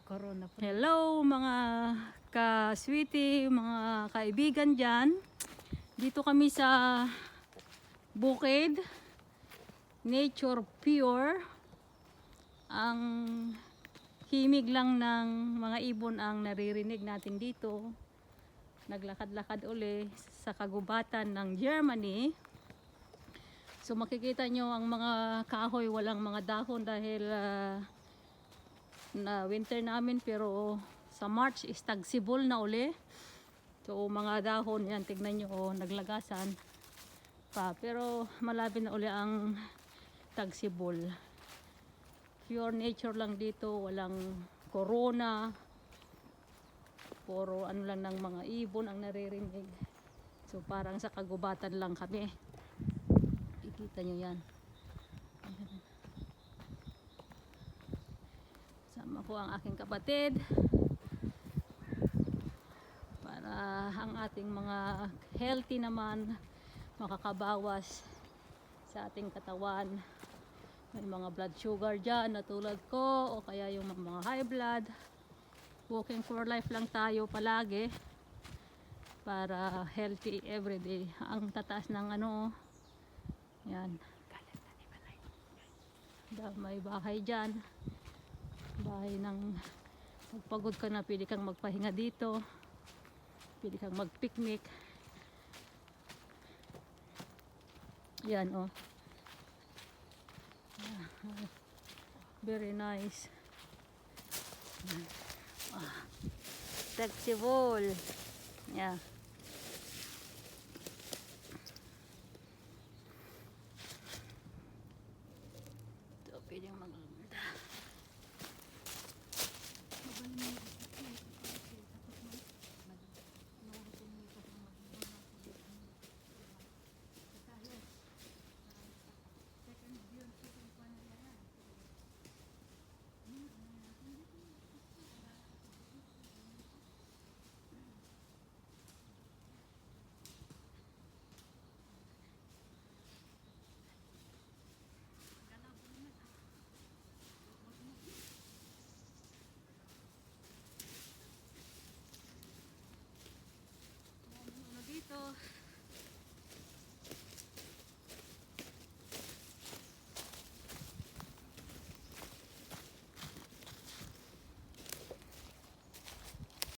Corona po. Hello mga ka-sweetie, mga kaibigan dyan. Dito kami sa bukid, nature pure. Ang himig lang ng mga ibon ang naririnig natin dito. Naglakad-lakad uli sa kagubatan ng Germany. So makikita nyo ang mga kahoy walang mga dahon dahil na winter namin, pero sa March is tagsibol na uli. So mga dahon yan, tignan nyo, naglagasan pa, pero malapit na uli ang tagsibol. Pure nature lang dito, walang corona, puro ano lang ng mga ibon ang naririnig. So parang sa kagubatan lang kami. Ikita nyo yan. Sama ko ang aking kapatid para ang ating mga healthy naman makakabawas sa ating katawan. May mga blood sugar dyan na tulad ko, o kaya yung mga high blood. Walking for life lang tayo palagi para healthy everyday. Ang tataas ng ano, yan, may bahay dyan, bahay ng pagpagod ka na, pwede kang magpahinga dito, pwede kang mag-picnic. Yan, oh, very nice. Tagsibol, yeah.